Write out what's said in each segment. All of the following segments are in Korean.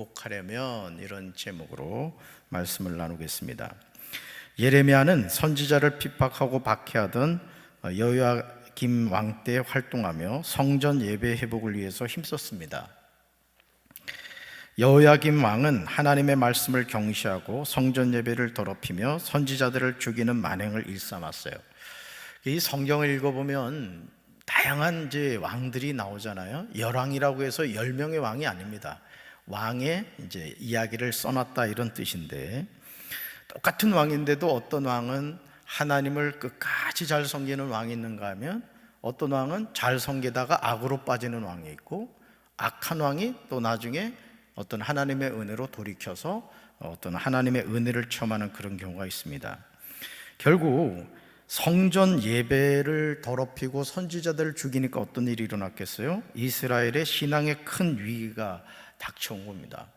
복하려면 이런 제목으로 말씀을 나누겠습니다. 예레미야는 선지자를 핍박하고 박해하던 여호야김 왕 때 활동하며 성전 예배 회복을 위해서 힘썼습니다. 여호야김 왕은 하나님의 말씀을 경시하고 성전 예배를 더럽히며 선지자들을 죽이는 만행을 일삼았어요. 이 성경을 읽어보면 다양한 이제 왕들이 나오잖아요. 열왕이라고 해서 10명의 왕이 아닙니다. 왕의 이제 이야기를 써놨다 이런 뜻인데, 똑같은 왕인데도 어떤 왕은 하나님을 끝까지 잘 섬기는 왕이 있는가 하면 어떤 왕은 잘 섬기다가 악으로 빠지는 왕이 있고, 악한 왕이 또 나중에 어떤 하나님의 은혜로 돌이켜서 어떤 하나님의 은혜를 체험하는 그런 경우가 있습니다. 결국 성전 예배를 더럽히고 선지자들을 죽이니까 어떤 일이 일어났겠어요? 이스라엘의 신앙의 큰 위기가 닥쳐온 겁니다.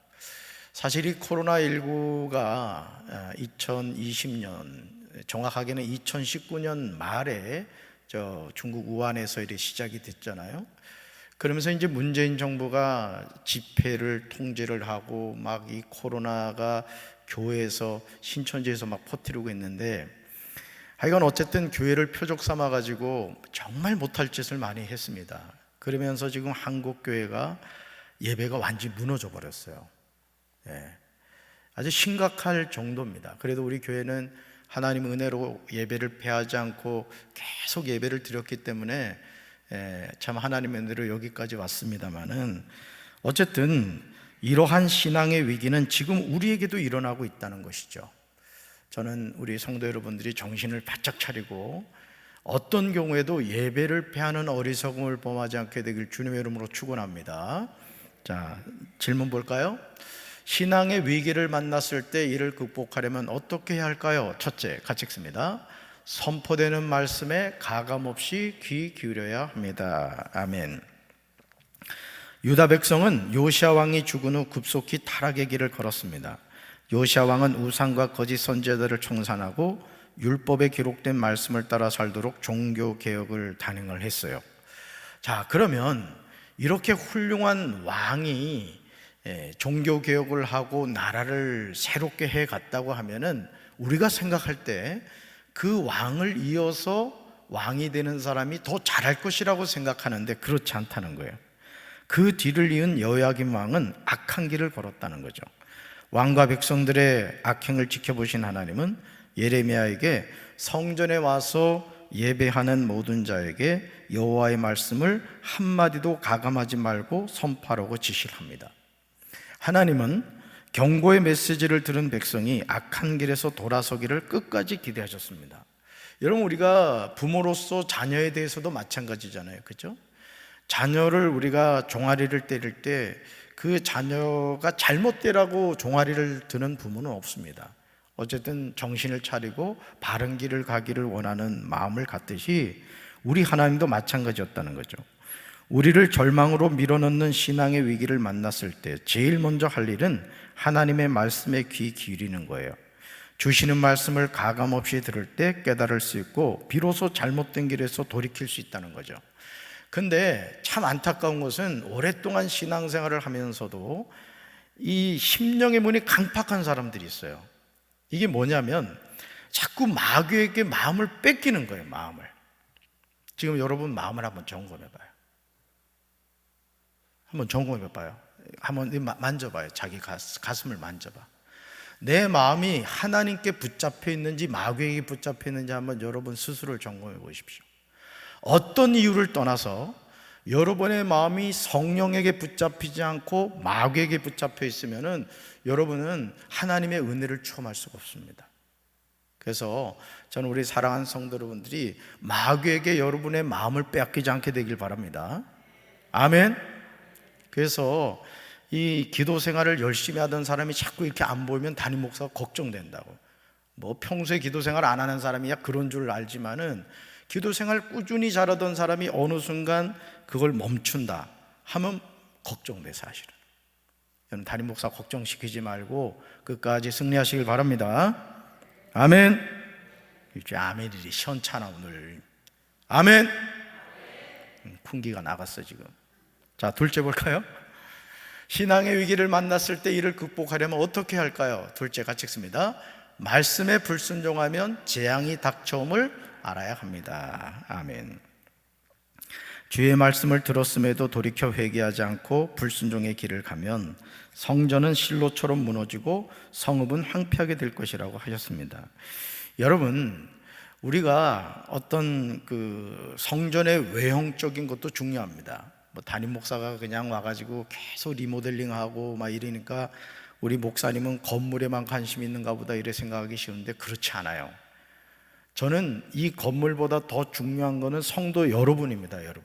사실 이 코로나19가 2020년, 정확하게는 2019년 말에 중국 우한에서 이렇게 시작이 됐잖아요. 그러면서 이제 문재인 정부가 집회를 통제를 하고 막 이 코로나가 교회에서 신천지에서 막 퍼뜨리고 있는데, 하여간 어쨌든 교회를 표적 삼아 가지고 정말 못할 짓을 많이 했습니다. 그러면서 지금 한국 교회가 예배가 완전히 무너져 버렸어요. 아주 심각할 정도입니다. 그래도 우리 교회는 하나님 은혜로 예배를 패하지 않고 계속 예배를 드렸기 때문에 참 하나님의 은혜로 여기까지 왔습니다만은, 어쨌든 이러한 신앙의 위기는 지금 우리에게도 일어나고 있다는 것이죠. 저는 우리 성도 여러분들이 정신을 바짝 차리고 어떤 경우에도 예배를 패하는 어리석음을 범하지 않게 되길 주님의 이름으로 축원합니다. 자, 질문 볼까요? 신앙의 위기를 만났을 때 이를 극복하려면 어떻게 해야 할까요? 첫째, 같이 읽습니다. 선포되는 말씀에 가감없이 귀 기울여야 합니다. 아멘. 유다 백성은 요시야 왕이 죽은 후 급속히 타락의 길을 걸었습니다. 요시야 왕은 우상과 거짓 선지자들을 청산하고 율법에 기록된 말씀을 따라 살도록 종교 개혁을 단행을 했어요. 자, 그러면 이렇게 훌륭한 왕이 종교 개혁을 하고 나라를 새롭게 해 갔다고 하면은, 우리가 생각할 때 그 왕을 이어서 왕이 되는 사람이 더 잘할 것이라고 생각하는데 그렇지 않다는 거예요. 그 뒤를 이은 여호야김 왕은 악한 길을 걸었다는 거죠. 왕과 백성들의 악행을 지켜보신 하나님은 예레미야에게 성전에 와서 예배하는 모든 자에게 여호와의 말씀을 한마디도 가감하지 말고 선포하라고 지시를 합니다. 하나님은 경고의 메시지를 들은 백성이 악한 길에서 돌아서기를 끝까지 기대하셨습니다. 여러분, 우리가 부모로서 자녀에 대해서도 마찬가지잖아요, 그렇죠? 자녀를 우리가 종아리를 때릴 때 그 자녀가 잘못되라고 종아리를 드는 부모는 없습니다. 어쨌든 정신을 차리고 바른 길을 가기를 원하는 마음을 갖듯이 우리 하나님도 마찬가지였다는 거죠. 우리를 절망으로 밀어넣는 신앙의 위기를 만났을 때 제일 먼저 할 일은 하나님의 말씀에 귀 기울이는 거예요. 주시는 말씀을 가감없이 들을 때 깨달을 수 있고 비로소 잘못된 길에서 돌이킬 수 있다는 거죠. 근데 참 안타까운 것은 오랫동안 신앙생활을 하면서도 이 심령의 문이 강팍한 사람들이 있어요. 이게 뭐냐면 자꾸 마귀에게 마음을 뺏기는 거예요. 마음을. 지금 여러분 마음을 한번 점검해봐요. 한번 점검해봐요. 한번 만져봐요. 자기 가슴을 만져봐. 내 마음이 하나님께 붙잡혀 있는지 마귀에게 붙잡혀 있는지 한번 여러분 스스로를 점검해 보십시오. 어떤 이유를 떠나서 여러분의 마음이 성령에게 붙잡히지 않고 마귀에게 붙잡혀 있으면은 여러분은 하나님의 은혜를 체험할 수가 없습니다. 그래서 저는 우리 사랑하는 성도 여러분들이 마귀에게 여러분의 마음을 빼앗기지 않게 되길 바랍니다. 아멘. 그래서 이 기도 생활을 열심히 하던 사람이 자꾸 이렇게 안 보이면 담임 목사가 걱정된다고. 뭐 평소에 기도 생활 안 하는 사람이야 그런 줄 알지만은, 기도 생활 꾸준히 잘하던 사람이 어느 순간 그걸 멈춘다 하면 걱정돼. 사실은 저는 담임 목사 걱정시키지 말고 끝까지 승리하시길 바랍니다. 아멘. 이제 아멘이 시원찮아 오늘. 아멘. 풍기가 나갔어 지금. 자, 둘째 볼까요? 신앙의 위기를 만났을 때 이를 극복하려면 어떻게 할까요? 둘째 같이 읽습니다. 말씀에 불순종하면 재앙이 닥쳐옴을 알아야 합니다. 아멘. 주의 말씀을 들었음에도 돌이켜 회개하지 않고 불순종의 길을 가면 성전은 실로처럼 무너지고 성읍은 황폐하게 될 것이라고 하셨습니다. 여러분, 우리가 어떤 그 성전의 외형적인 것도 중요합니다. 뭐 담임 목사가 그냥 와가지고 계속 리모델링하고 막 이러니까 우리 목사님은 건물에만 관심이 있는가 보다 이래 생각하기 쉬운데 그렇지 않아요. 저는 이 건물보다 더 중요한 것은 성도 여러분입니다, 여러분.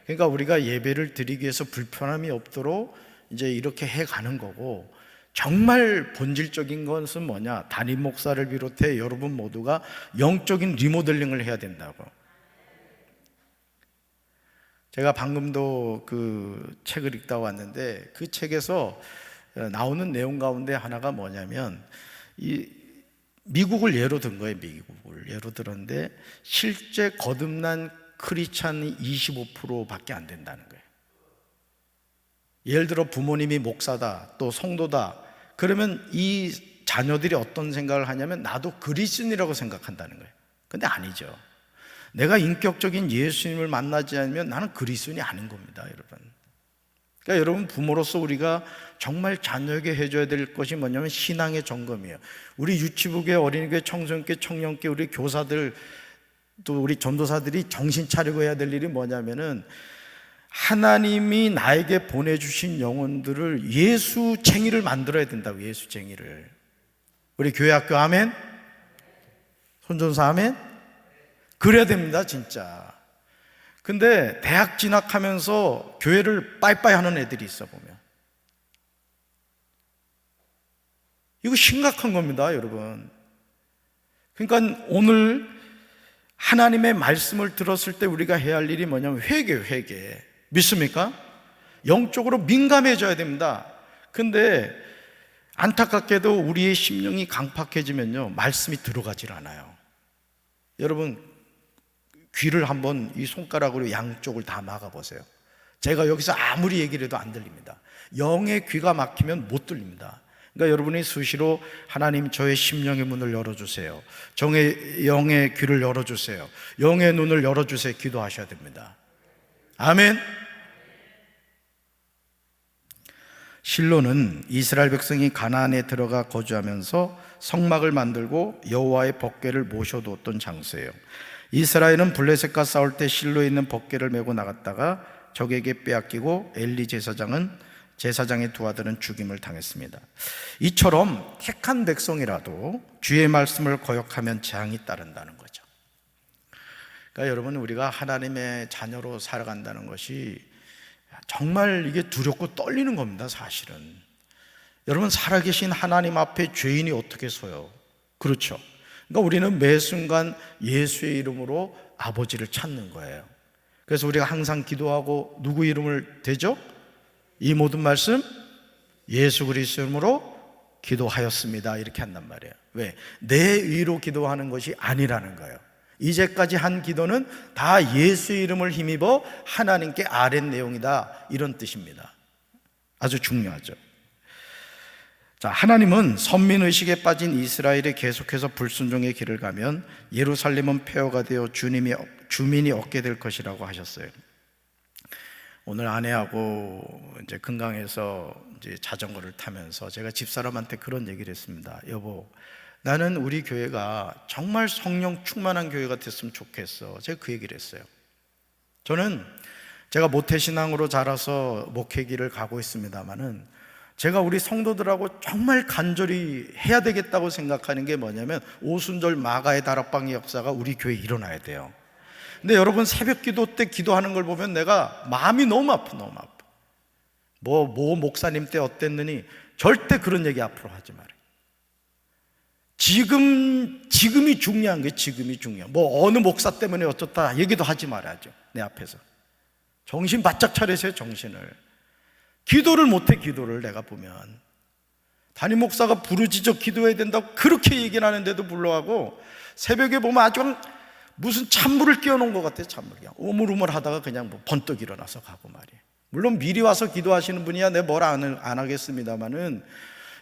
그러니까 우리가 예배를 드리기 위해서 불편함이 없도록 이제 이렇게 해 가는 거고, 정말 본질적인 것은 뭐냐? 담임 목사를 비롯해 여러분 모두가 영적인 리모델링을 해야 된다고. 제가 방금도 그 책을 읽다 왔는데 그 책에서 나오는 내용 가운데 하나가 뭐냐면 이 미국을 예로 든 거예요. 미국을 예로 들었는데 실제 거듭난 크리스찬이 25%밖에 안 된다는 거예요. 예를 들어 부모님이 목사다, 또 성도다. 그러면 이 자녀들이 어떤 생각을 하냐면 나도 그리스도인이라고 생각한다는 거예요. 근데 아니죠. 내가 인격적인 예수님을 만나지 않으면 나는 그리스도인이 아닌 겁니다, 여러분. 그러니까 여러분, 부모로서 우리가 정말 자녀에게 해줘야 될 것이 뭐냐면 신앙의 점검이에요. 우리 유치부교회, 어린이교회, 청소년교회, 청년교회, 우리 교사들, 또 우리 전도사들이 정신 차리고 해야 될 일이 뭐냐면은 하나님이 나에게 보내주신 영혼들을 예수쟁이를 만들어야 된다고. 예수쟁이를. 우리 교회 학교 아멘? 손전사 아멘? 그래야 됩니다, 진짜. 근데 대학 진학하면서 교회를 빠이빠이 하는 애들이 있어 보면 이거 심각한 겁니다, 여러분. 그러니까 오늘 하나님의 말씀을 들었을 때 우리가 해야 할 일이 뭐냐면 회개. 믿습니까? 영적으로 민감해져야 됩니다. 근데 안타깝게도 우리의 심령이 강팍해지면요, 말씀이 들어가질 않아요. 여러분, 귀를 한번 이 손가락으로 양쪽을 다 막아보세요. 제가 여기서 아무리 얘기를 해도 안 들립니다. 영의 귀가 막히면 못 들립니다. 그러니까 여러분이 수시로 하나님 저의 심령의 문을 열어주세요, 영의 귀를 열어주세요, 영의 눈을 열어주세요 기도하셔야 됩니다. 아멘. 실로는 이스라엘 백성이 가나안에 들어가 거주하면서 성막을 만들고 여호와의 법궤를 모셔두었던 장소예요. 이스라엘은 블레셋과 싸울 때 실로에 있는 법궤를 메고 나갔다가 적에게 빼앗기고 엘리 제사장의 두 아들은 죽임을 당했습니다. 이처럼 택한 백성이라도 주의 말씀을 거역하면 재앙이 따른다는 거죠. 그러니까 여러분, 우리가 하나님의 자녀로 살아간다는 것이 정말 이게 두렵고 떨리는 겁니다, 사실은. 여러분, 살아계신 하나님 앞에 죄인이 어떻게 서요? 그렇죠. 그러니까 우리는 매 순간 예수의 이름으로 아버지를 찾는 거예요. 그래서 우리가 항상 기도하고 누구 이름을 대죠? 이 모든 말씀 예수 그리스도 이름으로 기도하였습니다, 이렇게 한단 말이에요. 왜? 내 의로 기도하는 것이 아니라는 거예요. 이제까지 한 기도는 다 예수의 이름을 힘입어 하나님께 아뢰는 내용이다, 이런 뜻입니다. 아주 중요하죠. 자, 하나님은 선민의식에 빠진 이스라엘이 계속해서 불순종의 길을 가면 예루살렘은 폐허가 되어 주민이 얻게 될 것이라고 하셨어요. 오늘 아내하고 이제 금강에서 이제 자전거를 타면서 제가 집사람한테 그런 얘기를 했습니다. 여보, 나는 우리 교회가 정말 성령 충만한 교회가 됐으면 좋겠어. 제가 그 얘기를 했어요. 저는 제가 모태신앙으로 자라서 목회길을 가고 있습니다만은 제가 우리 성도들하고 정말 간절히 해야 되겠다고 생각하는 게 뭐냐면 오순절 마가의 다락방의 역사가 우리 교회에 일어나야 돼요. 근데 여러분, 새벽 기도 때 기도하는 걸 보면 내가 마음이 너무 아파. 뭐 목사님 때 어땠느니 절대 그런 얘기 앞으로 하지 말아요. 지금이 중요한 거예요. 지금이 중요해. 뭐 어느 목사 때문에 어떻다 얘기도 하지 말아야죠, 내 앞에서. 정신 바짝 차리세요, 정신을. 기도를 못해, 기도를. 내가 보면 담임 목사가 부르짖어 기도해야 된다고 그렇게 얘기를 하는데도 불구하고 새벽에 보면 아주 무슨 찬물을 끼워놓은 것 같아요. 찬물 그냥 우물우물 하다가 그냥 뭐 번뜩 일어나서 가고 말이에요. 물론 미리 와서 기도하시는 분이야 내 뭘 안 하겠습니다만은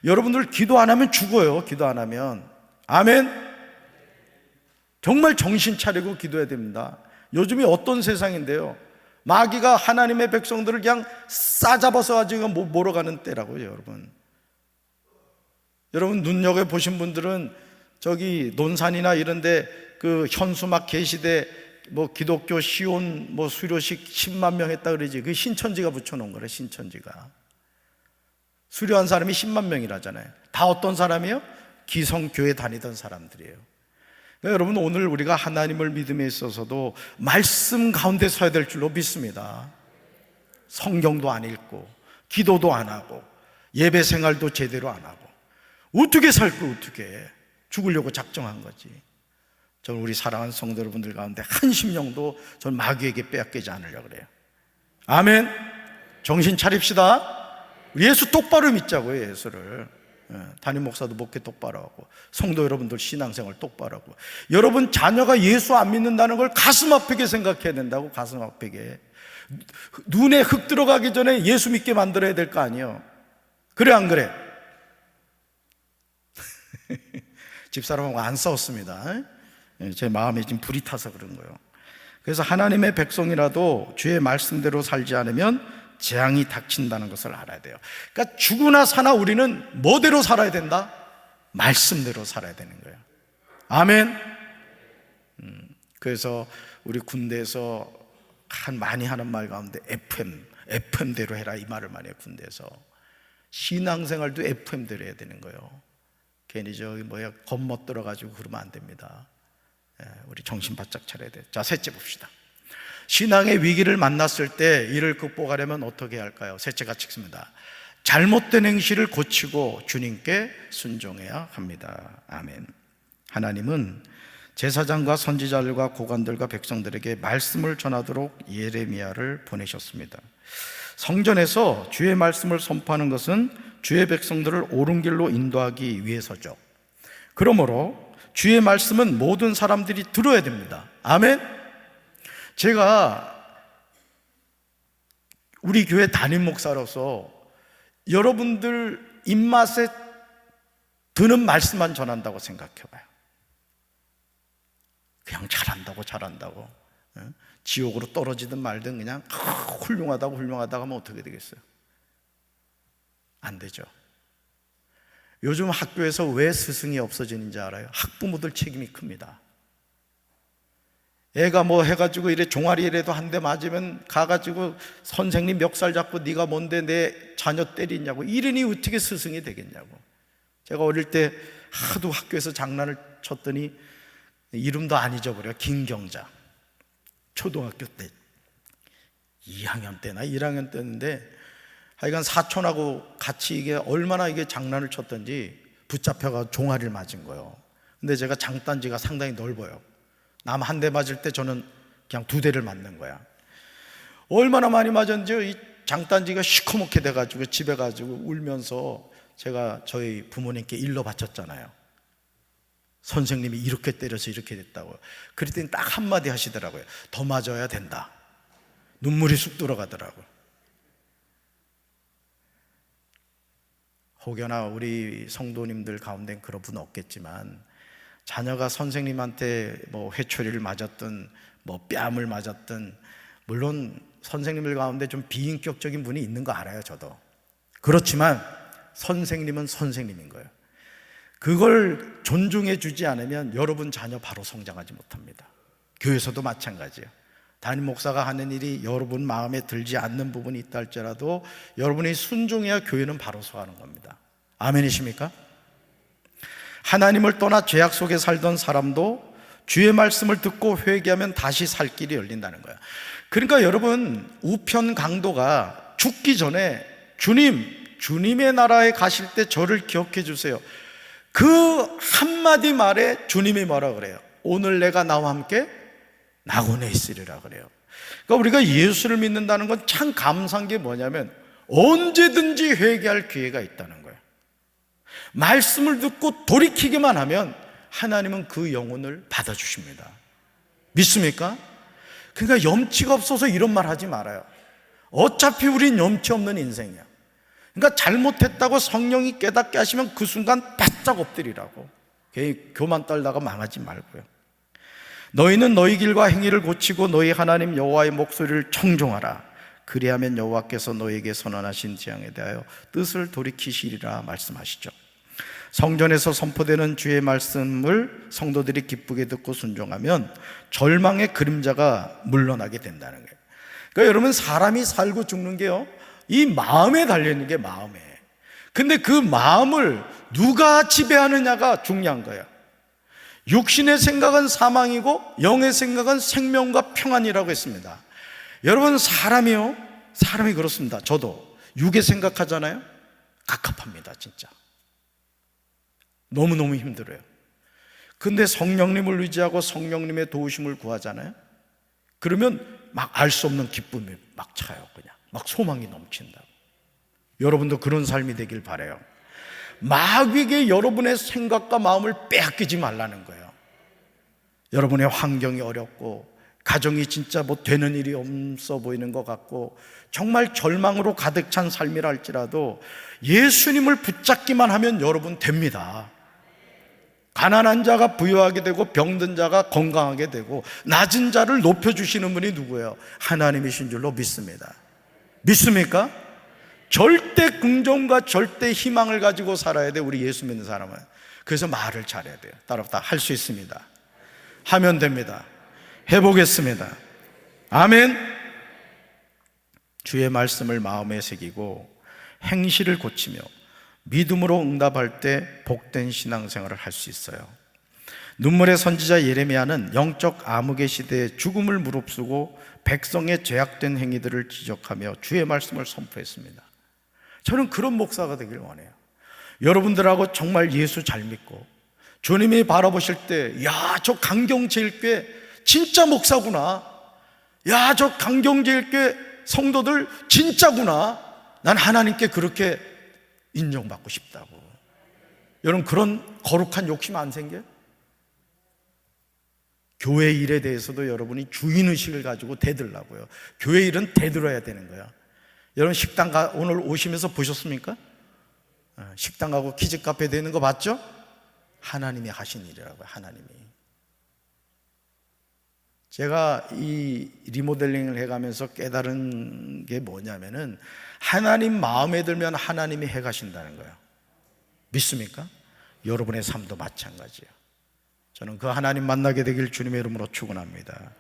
여러분들 기도 안 하면 죽어요. 기도 안 하면. 아멘. 정말 정신 차리고 기도해야 됩니다. 요즘이 어떤 세상인데요, 마귀가 하나님의 백성들을 그냥 싸잡아서 가지고 몰아가는 때라고요. 여러분 눈여겨보신 분들은 저기 논산이나 이런데 그 현수막 게시대 뭐 기독교 시온 뭐 수료식 10만 명 했다 그러지. 그 신천지가 붙여놓은 거래. 신천지가 수료한 사람이 10만 명이라잖아요. 다 어떤 사람이에요? 기성교회 다니던 사람들이에요. 그러니까 여러분 오늘 우리가 하나님을 믿음에 있어서도 말씀 가운데 서야 될 줄로 믿습니다. 성경도 안 읽고 기도도 안 하고 예배 생활도 제대로 안 하고 어떻게 살고 어떻게 죽으려고 작정한 거지. 저는 우리 사랑하는 성도 여러분들 가운데 한 심령도 전 마귀에게 빼앗기지 않으려고 그래요. 아멘. 정신 차립시다. 예수 똑바로 믿자고요. 예수를. 담임 목사도 목회 똑바로 하고 성도 여러분들 신앙생활 똑바로 하고, 여러분 자녀가 예수 안 믿는다는 걸 가슴 아프게 생각해야 된다고. 가슴 아프게. 눈에 흙 들어가기 전에 예수 믿게 만들어야 될 거 아니에요. 그래 안 그래? 집사람하고 안 싸웠습니다. 제 마음에 지금 불이 타서 그런 거예요. 그래서 하나님의 백성이라도 주의 말씀대로 살지 않으면 재앙이 닥친다는 것을 알아야 돼요. 그러니까 죽으나 사나 우리는 뭐대로 살아야 된다? 말씀대로 살아야 되는 거예요. 아멘. 그래서 우리 군대에서 많이 하는 말 가운데 FM대로 해라 이 말을 많이 해요. 군대에서 신앙생활도 FM대로 해야 되는 거예요. 괜히 겁먹들어가지고 그러면 안 됩니다. 우리 정신 바짝 차려야 돼요. 자, 셋째 봅시다. 신앙의 위기를 만났을 때 이를 극복하려면 어떻게 할까요? 셋째 같이 읽습니다. 잘못된 행실을 고치고 주님께 순종해야 합니다. 아멘. 하나님은 제사장과 선지자들과 고관들과 백성들에게 말씀을 전하도록 예레미야를 보내셨습니다. 성전에서 주의 말씀을 선포하는 것은 주의 백성들을 옳은 길로 인도하기 위해서죠. 그러므로 주의 말씀은 모든 사람들이 들어야 됩니다. 아멘. 제가 우리 교회 담임 목사로서 여러분들 입맛에 드는 말씀만 전한다고 생각해봐요. 그냥 잘한다고 지옥으로 떨어지든 말든 그냥 훌륭하다고 하면 어떻게 되겠어요? 안 되죠. 요즘 학교에서 왜 스승이 없어지는지 알아요? 학부모들 책임이 큽니다. 애가 뭐 해가지고 이래 종아리라도 한 대 맞으면 가가지고 선생님 멱살 잡고 네가 뭔데 내 자녀 때리냐고, 이러니 어떻게 스승이 되겠냐고. 제가 어릴 때 하도 학교에서 장난을 쳤더니 이름도 안 잊어버려요. 김경자. 초등학교 때 2학년 때나 1학년 때인데 하여간 사촌하고 같이 이게 얼마나 이게 장난을 쳤던지 붙잡혀가 종아리를 맞은 거예요. 근데 제가 장단지가 상당히 넓어요. 남 한 대 맞을 때 저는 그냥 2대를 맞는 거야. 얼마나 많이 맞았는지 이 장단지가 시커멓게 돼가지고 집에 가지고 울면서 제가 저희 부모님께 일러 바쳤잖아요. 선생님이 이렇게 때려서 이렇게 됐다고. 그랬더니 딱 한마디 하시더라고요. 더 맞아야 된다. 눈물이 쑥 들어가더라고요. 혹여나 우리 성도님들 가운데 그런 분 없겠지만 자녀가 선생님한테 뭐 회초리를 맞았든 뭐 뺨을 맞았든, 물론 선생님들 가운데 좀 비인격적인 분이 있는 거 알아요. 저도. 그렇지만 선생님은 선생님인 거예요. 그걸 존중해 주지 않으면 여러분 자녀 바로 성장하지 못합니다. 교회에서도 마찬가지예요. 담임 목사가 하는 일이 여러분 마음에 들지 않는 부분이 있다 할지라도 여러분이 순종해야 교회는 바로 서가는 겁니다. 아멘이십니까? 하나님을 떠나 죄악 속에 살던 사람도 주의 말씀을 듣고 회개하면 다시 살 길이 열린다는 거예요. 그러니까 여러분 우편 강도가 죽기 전에 주님의 나라에 가실 때 저를 기억해 주세요. 그 한마디 말에 주님이 뭐라 그래요? 오늘 내가 나와 함께 낙원에 있으리라 그래요. 그러니까 우리가 예수를 믿는다는 건 참 감사한 게 뭐냐면 언제든지 회개할 기회가 있다는 거예요. 말씀을 듣고 돌이키기만 하면 하나님은 그 영혼을 받아주십니다. 믿습니까? 그러니까 염치가 없어서 이런 말 하지 말아요. 어차피 우린 염치 없는 인생이야. 그러니까 잘못했다고 성령이 깨닫게 하시면 그 순간 바짝 엎드리라고. 괜히 교만 떨다가 망하지 말고요. 너희는 너희 길과 행위를 고치고 너희 하나님 여호와의 목소리를 청종하라. 그리하면 여호와께서 너희에게 선언하신 재앙에 대하여 뜻을 돌이키시리라 말씀하시죠. 성전에서 선포되는 주의 말씀을 성도들이 기쁘게 듣고 순종하면 절망의 그림자가 물러나게 된다는 거예요. 그러니까 여러분, 사람이 살고 죽는 게요, 이 마음에 달려있는 게 마음에. 근데 그 마음을 누가 지배하느냐가 중요한 거예요. 육신의 생각은 사망이고 영의 생각은 생명과 평안이라고 했습니다. 여러분, 사람이 그렇습니다. 저도 육의 생각하잖아요. 갑갑합니다. 진짜 너무너무 힘들어요. 근데 성령님을 의지하고 성령님의 도우심을 구하잖아요. 그러면 막 알 수 없는 기쁨이 막 차요. 그냥 막 소망이 넘친다고. 여러분도 그런 삶이 되길 바라요. 마귀에게 여러분의 생각과 마음을 빼앗기지 말라는 거예요. 여러분의 환경이 어렵고 가정이 진짜 뭐 되는 일이 없어 보이는 것 같고 정말 절망으로 가득 찬 삶이라 할지라도 예수님을 붙잡기만 하면 여러분 됩니다. 가난한 자가 부유하게 되고 병든 자가 건강하게 되고 낮은 자를 높여주시는 분이 누구예요? 하나님이신 줄로 믿습니다. 믿습니까? 절대 긍정과 절대 희망을 가지고 살아야 돼, 우리 예수 믿는 사람은. 그래서 말을 잘해야 돼요. 따라붙어 할 수 있습니다. 하면 됩니다. 해보겠습니다. 아멘. 주의 말씀을 마음에 새기고 행실을 고치며 믿음으로 응답할 때 복된 신앙생활을 할 수 있어요. 눈물의 선지자 예레미야는 영적 암흑의 시대에 죽음을 무릅쓰고 백성의 죄악된 행위들을 지적하며 주의 말씀을 선포했습니다. 저는 그런 목사가 되길 원해요. 여러분들하고 정말 예수 잘 믿고 주님이 바라보실 때, 야, 저 강경제일교회 진짜 목사구나, 야, 저 강경제일교회 성도들 진짜구나, 난 하나님께 그렇게 인정받고 싶다고. 여러분, 그런 거룩한 욕심 안 생겨요? 교회 일에 대해서도 여러분이 주인의식을 가지고 대들라고요. 교회 일은 대들어야 되는 거야. 여러분, 식당 오늘 오시면서 보셨습니까? 식당 가고 키즈카페 되는 거 봤죠? 하나님이 하신 일이라고요. 하나님이. 제가 이 리모델링을 해가면서 깨달은 게 뭐냐면은 하나님 마음에 들면 하나님이 해가신다는 거예요. 믿습니까? 여러분의 삶도 마찬가지예요. 저는 그 하나님 만나게 되길 주님의 이름으로 축원합니다.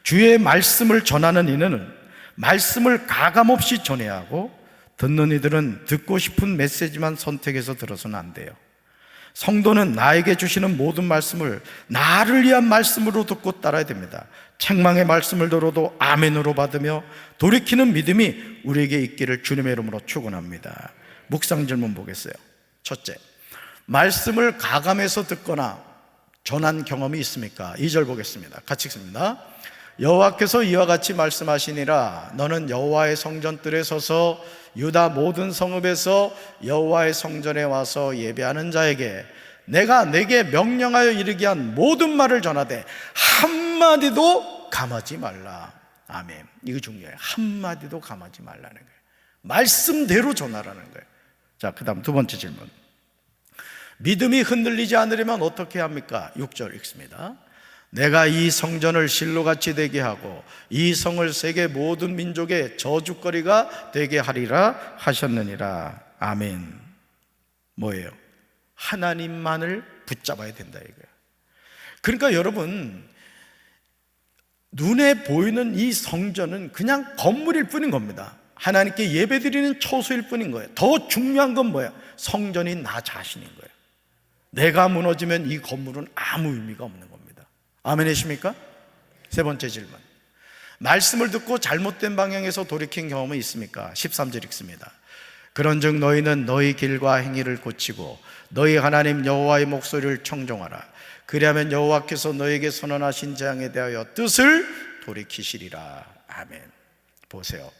주의 말씀을 전하는 이는 말씀을 가감없이 전해야 하고 듣는 이들은 듣고 싶은 메시지만 선택해서 들어서는 안 돼요. 성도는 나에게 주시는 모든 말씀을 나를 위한 말씀으로 듣고 따라야 됩니다. 책망의 말씀을 들어도 아멘으로 받으며 돌이키는 믿음이 우리에게 있기를 주님의 이름으로 축원합니다. 묵상 질문 보겠어요. 첫째, 말씀을 가감해서 듣거나 전한 경험이 있습니까? 2절 보겠습니다. 같이 읽습니다. 여호와께서 이와 같이 말씀하시니라. 너는 여호와의 성전뜰에 서서 유다 모든 성읍에서 여호와의 성전에 와서 예배하는 자에게 내가 내게 명령하여 이르게 한 모든 말을 전하되 한마디도 감하지 말라. 아멘. 이거 중요해요. 한마디도 감하지 말라는 거예요. 말씀대로 전하라는 거예요. 자, 그 다음 두 번째 질문. 믿음이 흔들리지 않으려면 어떻게 합니까? 6절 읽습니다. 내가 이 성전을 실로같이 되게 하고 이 성을 세계 모든 민족의 저주거리가 되게 하리라 하셨느니라. 아멘. 뭐예요? 하나님만을 붙잡아야 된다 이거예요. 그러니까 여러분, 눈에 보이는 이 성전은 그냥 건물일 뿐인 겁니다. 하나님께 예배드리는 처소일 뿐인 거예요. 더 중요한 건 뭐예요? 성전이 나 자신인 거예요. 내가 무너지면 이 건물은 아무 의미가 없는 겁니다. 아멘이십니까? 세 번째 질문. 말씀을 듣고 잘못된 방향에서 돌이킨 경험은 있습니까? 13절 읽습니다. 그런즉 너희는 너희 길과 행위를 고치고 너희 하나님 여호와의 목소리를 청종하라. 그리하면 여호와께서 너희에게 선언하신 재앙에 대하여 뜻을 돌이키시리라. 아멘. 보세요.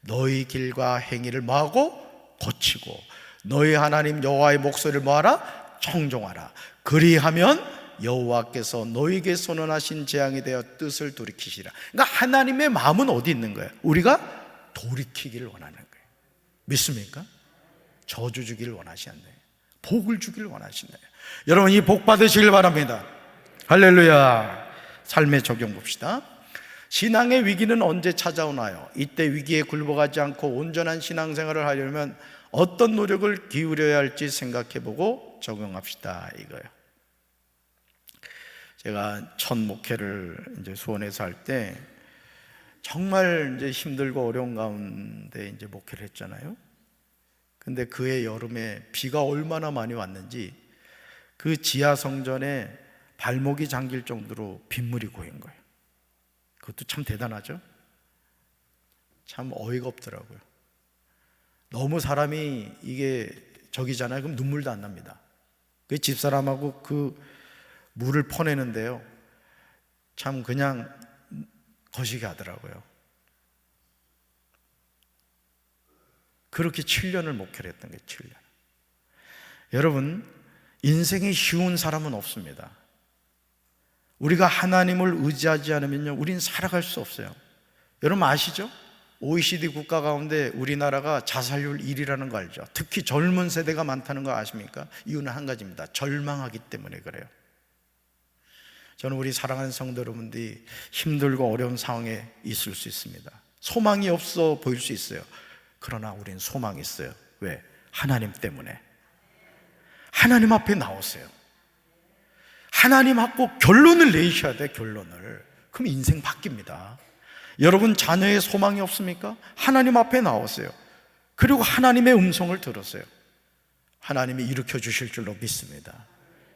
너희 길과 행위를 뭐하고? 고치고 너희 하나님 여호와의 목소리를 뭐하라? 청종하라. 그리하면 여호와께서 너희에게 선언하신 재앙에 대하여 뜻을 돌이키시라. 그러니까 하나님의 마음은 어디 있는 거예요? 우리가 돌이키기를 원하는 거예요. 믿습니까? 저주 주기를 원하시는데 복을 주기를 원하시네요. 여러분, 이 복 받으시길 바랍니다. 할렐루야. 삶의 적용 봅시다. 신앙의 위기는 언제 찾아오나요? 이때 위기에 굴복하지 않고 온전한 신앙생활을 하려면 어떤 노력을 기울여야 할지 생각해보고 적용합시다, 이거예요. 제가 첫 목회를 이제 수원에서 할 때 정말 이제 힘들고 어려운 가운데 이제 목회를 했잖아요. 근데 그해 여름에 비가 얼마나 많이 왔는지 그 지하 성전에 발목이 잠길 정도로 빗물이 고인 거예요. 그것도 참 대단하죠? 참 어이가 없더라고요. 너무 사람이 이게 저기잖아요. 그럼 눈물도 안 납니다. 그 집사람하고 그 물을 퍼내는데요, 참 그냥 거시기 하더라고요. 그렇게 7년을 목회를 했던 거예요. 7년. 여러분, 인생이 쉬운 사람은 없습니다. 우리가 하나님을 의지하지 않으면요, 우린 살아갈 수 없어요. 여러분 아시죠? OECD 국가 가운데 우리나라가 자살률 1위라는 거 알죠? 특히 젊은 세대가 많다는 거 아십니까? 이유는 한 가지입니다. 절망하기 때문에 그래요. 저는 우리 사랑하는 성도 여러분들이 힘들고 어려운 상황에 있을 수 있습니다. 소망이 없어 보일 수 있어요. 그러나 우린 소망이 있어요. 왜? 하나님 때문에. 하나님 앞에 나오세요. 하나님 앞고 결론을 내셔야 돼, 결론을. 그럼 인생 바뀝니다. 여러분 자녀의 소망이 없습니까? 하나님 앞에 나오세요. 그리고 하나님의 음성을 들으세요. 하나님이 일으켜 주실 줄로 믿습니다.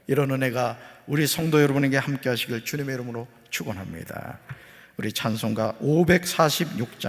이런 은혜가 우리 성도 여러분에게 함께 하시길 주님의 이름으로 축원합니다. 우리 찬송가 546장